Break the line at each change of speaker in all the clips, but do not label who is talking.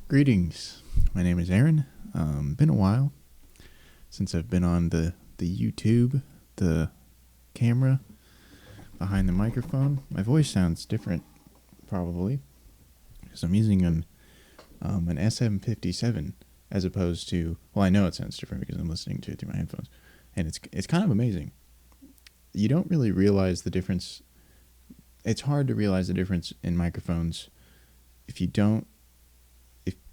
Greetings. My name is Aaron. Been a while since I've been on the YouTube, the camera behind the microphone. My voice sounds different, probably, because I'm using an SM57 as opposed to. Well, I know it sounds different because I'm listening to it through my headphones, and it's kind of amazing. You don't really realize the difference. It's hard to realize the difference in microphones if you don't.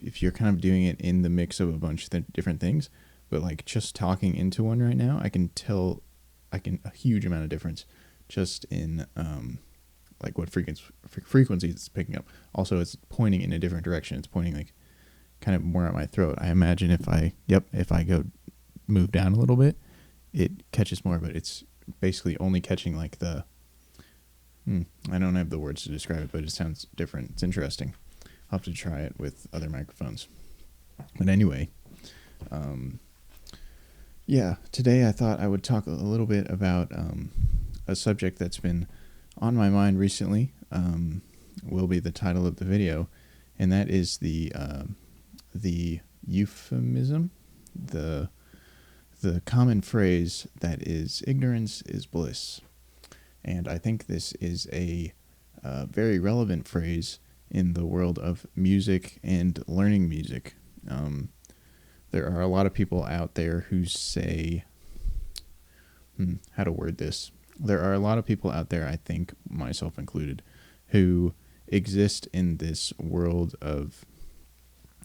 If you're kind of doing it in the mix of a bunch of different things, but like just talking into one right now, I can tell a huge amount of difference just in like what frequencies it's picking up. Also, it's pointing in a different direction. It's pointing like kind of more at my throat. I imagine if I go move down a little bit, it catches more, but it's basically only catching like the I don't have the words to describe it, but it sounds different. It's interesting. I'll have to try it with other microphones. But anyway, today I thought I would talk a little bit about a subject that's been on my mind recently, will be the title of the video, and that is the euphemism, the common phrase that is ignorance is bliss. And I think this is a very relevant phrase in the world of music and learning music. There are a lot of people out there who say, how to word this? There are a lot of people out there, I think, myself included, who exist in this world of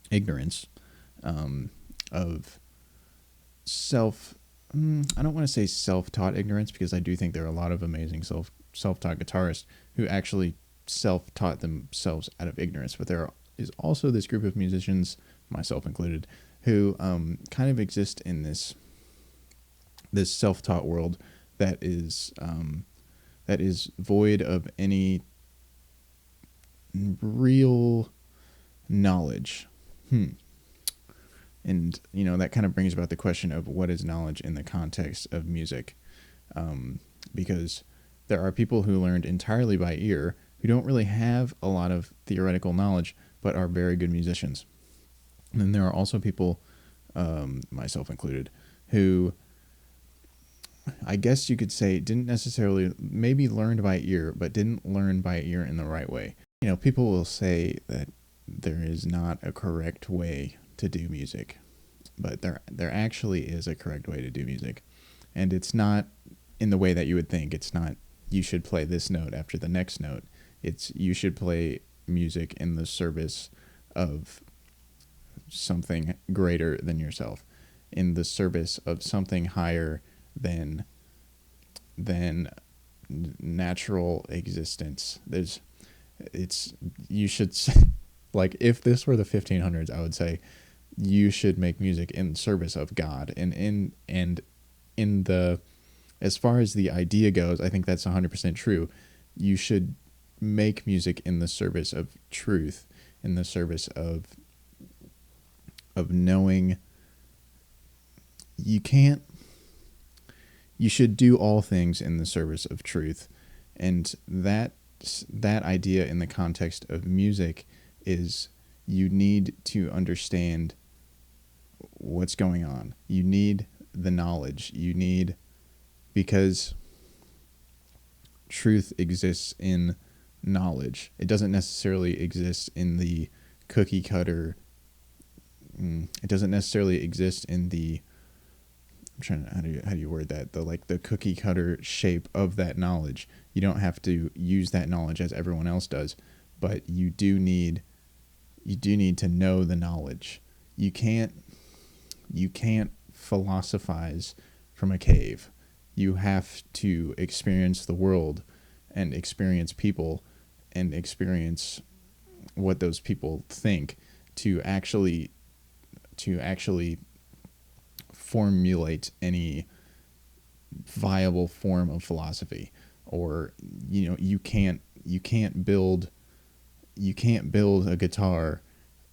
ignorance, of I don't want to say self-taught ignorance, because I do think there are a lot of amazing self-taught guitarists who actually self-taught themselves out of ignorance. But there is also this group of musicians, myself included, who kind of exist in this self-taught world that is void of any real knowledge. And, that kind of brings about the question of what is knowledge in the context of music. Because there are people who learned entirely by ear who don't really have a lot of theoretical knowledge, but are very good musicians. And then there are also people, myself included, who I guess you could say didn't necessarily, maybe learned by ear, but didn't learn by ear in the right way. People will say that there is not a correct way to do music, but there actually is a correct way to do music. And it's not in the way that you would think. It's not you should play this note after the next note. It's you should play music in the service of something greater than yourself, in the service of something higher than natural existence. You should say, like, if this were the 1500s, I would say you should make music in service of God, and in the, as far as the idea goes, I think that's 100% true. You should make music in the service of truth, in the service of knowing. You should do all things in the service of truth. And that idea in the context of music is you need to understand what's going on. You need the knowledge. Because truth exists in knowledge. It doesn't necessarily exist in the cookie cutter. It doesn't necessarily exist in the, how do you word that? The cookie cutter shape of that knowledge. You don't have to use that knowledge as everyone else does, but you do need to know the knowledge. You can't philosophize from a cave. You have to experience the world and experience people and experience what those people think to actually formulate any viable form of philosophy. Or you can't build a guitar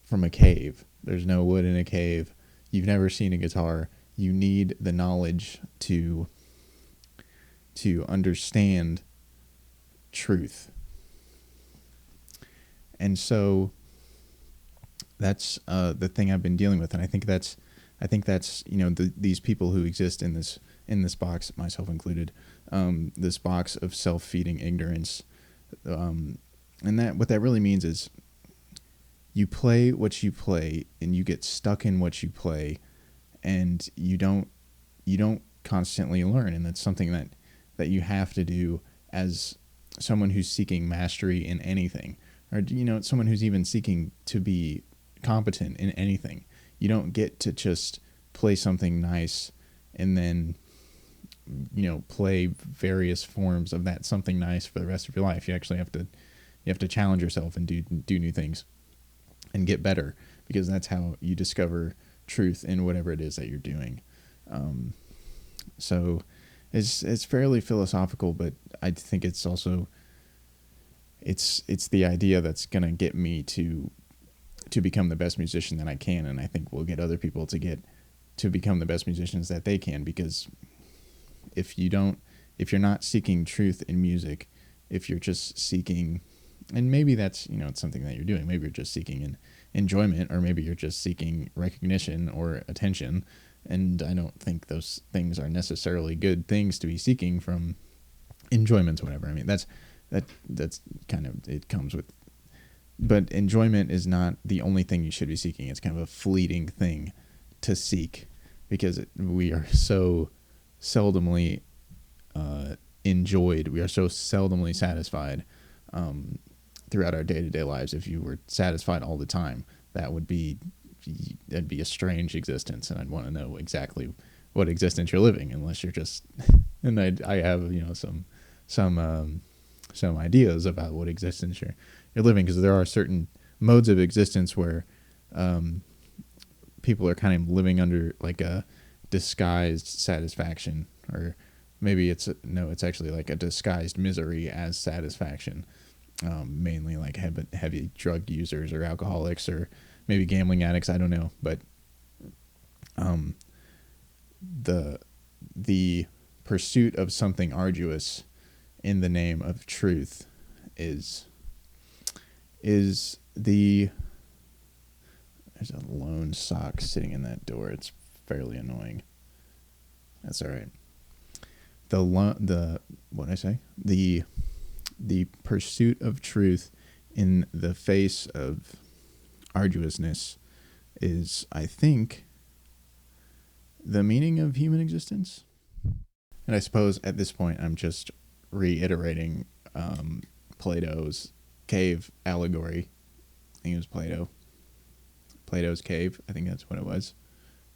from a cave. There's no wood in a cave. You've never seen a guitar. You need the knowledge to understand truth. And so the thing I've been dealing with, and I think that's these people who exist in this box, myself included, this box of self-feeding ignorance, and that what that really means is you play what you play, and you get stuck in what you play, and you don't constantly learn, and that's something that you have to do as someone who's seeking mastery in anything, or someone who's even seeking to be competent in anything. You don't get to just play something nice and then play various forms of that something nice for the rest of your life. You actually have to challenge yourself and do new things and get better, because that's how you discover truth in whatever it is that you're doing. So it's fairly philosophical, but I think it's also it's the idea that's gonna get me to become the best musician that I can, and I think we'll get other people to become the best musicians that they can, because if you're not seeking truth in music, if you're just seeking, and maybe that's it's something that you're doing, maybe you're just seeking enjoyment, or maybe you're just seeking recognition or attention, and I don't think those things are necessarily good things to be seeking from enjoyment or whatever. I mean, that's kind of, it comes with, but enjoyment is not the only thing you should be seeking. It's kind of a fleeting thing to seek, because we are so seldomly enjoyed. We are so seldomly satisfied throughout our day-to-day lives. If you were satisfied all the time, that'd be a strange existence, and I'd want to know exactly what existence you're living, unless you're just and I have some ideas about what existence you're living, because there are certain modes of existence where people are kind of living under like a disguised satisfaction, or maybe it's actually like a disguised misery as satisfaction, mainly like heavy drug users or alcoholics, or maybe gambling addicts, I don't know, but the pursuit of something arduous in the name of truth is there's a lone sock sitting in that door. It's fairly annoying. That's all right. What I say? The pursuit of truth in the face of arduousness is, I think, the meaning of human existence. And I suppose at this point I'm just reiterating Plato's cave allegory. I think it was Plato's cave. I think that's what it was.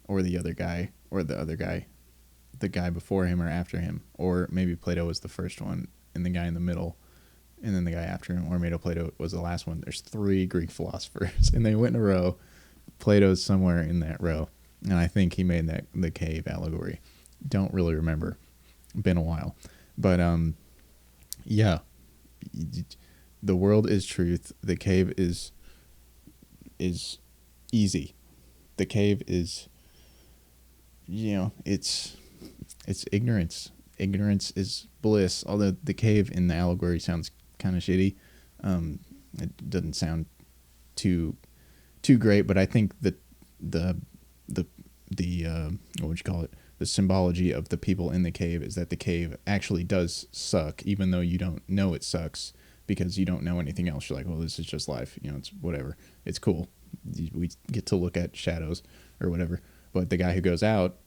Or the other guy, the guy before him or after him. Or maybe Plato was the first one and the guy in the middle, and then the guy after him, or maybe Plato was the last one. There's 3 Greek philosophers, and they went in a row. Plato's somewhere in that row, and I think he made the cave allegory. Don't really remember. Been a while. But yeah, the world is truth. The cave is easy. The cave is, it's ignorance. Ignorance is bliss. Although the cave in the allegory sounds kind of shitty. It doesn't sound too great, but I think that the what would you call it? The symbology of the people in the cave is that the cave actually does suck, even though you don't know it sucks, because you don't know anything else. You're like, well, this is just life. It's whatever. It's cool. We get to look at shadows or whatever. But the guy who goes out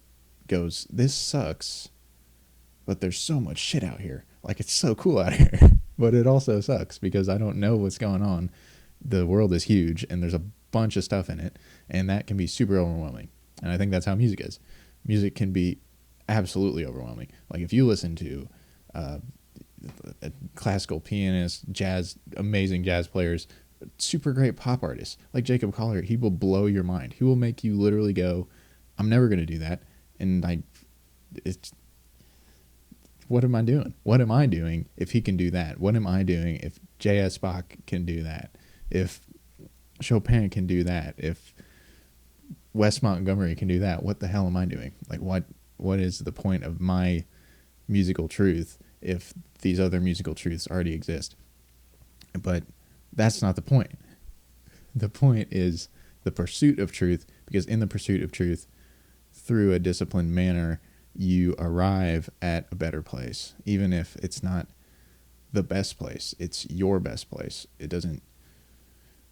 goes, this sucks, but there's so much shit out here. Like, it's so cool out here. But it also sucks because I don't know what's going on. The world is huge, and there's a bunch of stuff in it, and that can be super overwhelming. And I think that's how music is. Music can be absolutely overwhelming. Like, if you listen to a classical pianist, amazing jazz players, super great pop artists like Jacob Collier, he will blow your mind. He will make you literally go, I'm never going to do that. And what am I doing? What am I doing if he can do that? What am I doing if J.S. Bach can do that? If Chopin can do that? If Wes Montgomery can do that? What the hell am I doing? Like, what is the point of my musical truth if these other musical truths already exist? But that's not the point. The point is the pursuit of truth, because in the pursuit of truth, through a disciplined manner, you arrive at a better place, even if it's not the best place. It's your best place. It doesn't,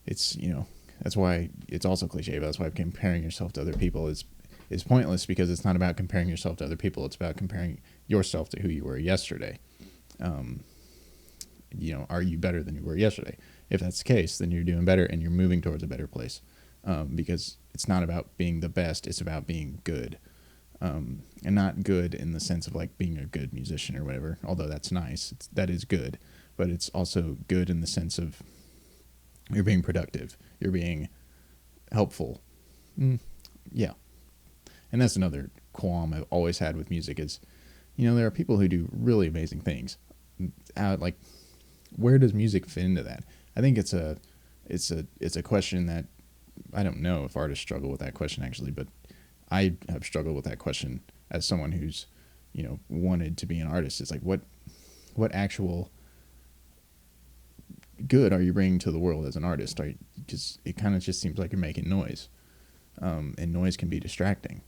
it's, that's why it's also cliche, but that's why comparing yourself to other people is pointless, because it's not about comparing yourself to other people. It's about comparing yourself to who you were yesterday. Are you better than you were yesterday? If that's the case, then you're doing better and you're moving towards a better place. Because it's not about being the best. It's about being good. And not good in the sense of like being a good musician or whatever, although that's nice. That is good, but it's also good in the sense of you're being productive. You're being helpful. Yeah. And that's another qualm I've always had with music is, there are people who do really amazing things. Like, where does music fit into that? I think it's a question that I don't know if artists struggle with that question actually, but I have struggled with that question as someone who's, wanted to be an artist. It's like, what actual good are you bringing to the world as an artist? Because it kind of just seems like you're making noise, and noise can be distracting.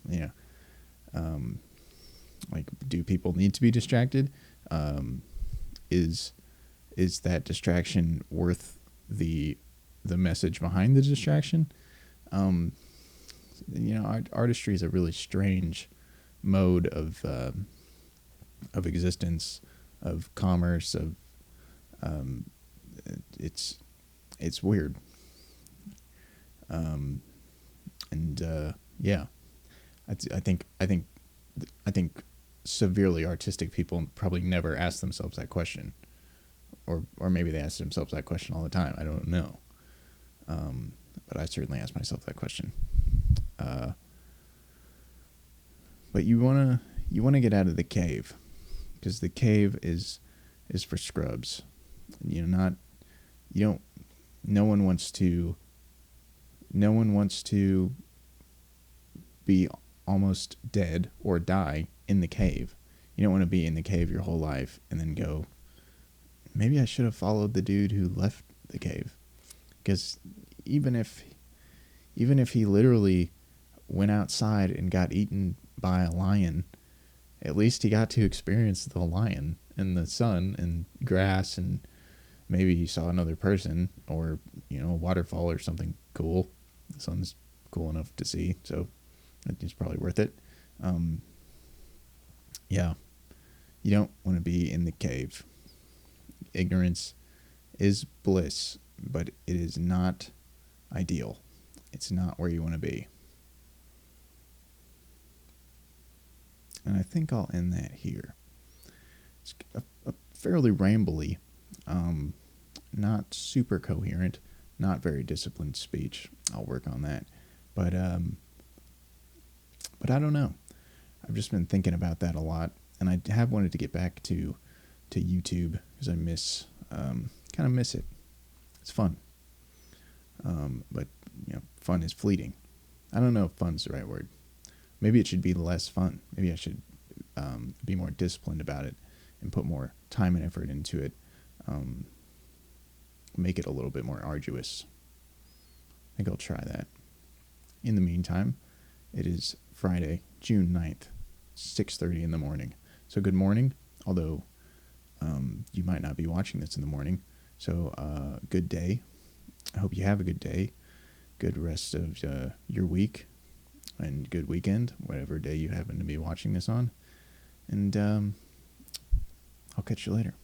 Yeah. Like, do people need to be distracted? Is that distraction worth the message behind the distraction? Artistry is a really strange mode of existence, of commerce, of it's weird. Yeah, I think severely artistic people probably never ask themselves that question, or maybe they ask themselves that question all the time. I don't know. But I certainly ask myself that question. But you wanna get out of the cave, because the cave is for scrubs. No one wants to be almost dead or die in the cave. You don't want to be in the cave your whole life and then go, maybe I should have followed the dude who left the cave. Because even if he literally went outside and got eaten by a lion, at least he got to experience the lion and the sun and grass, and maybe he saw another person, or a waterfall or something cool. The sun's cool enough to see, so it's probably worth it. Yeah, you don't want to be in the cave. Ignorance is bliss, but it is not ideal. It's not where you want to be. And I think I'll end that here. It's a fairly rambly, not super coherent, not very disciplined speech. I'll work on that. But I don't know. I've just been thinking about that a lot, and I have wanted to get back to YouTube, because I kind of miss it. It's fun. But fun is fleeting. I don't know if fun's the right word. Maybe it should be less fun. Maybe I should be more disciplined about it and put more time and effort into it. Make it a little bit more arduous. I think I'll try that. In the meantime, it is Friday, June 9th, 6:30 in the morning. So good morning, although you might not be watching this in the morning. So good day. I hope you have a good day, good rest of your week, and good weekend, whatever day you happen to be watching this on. And I'll catch you later.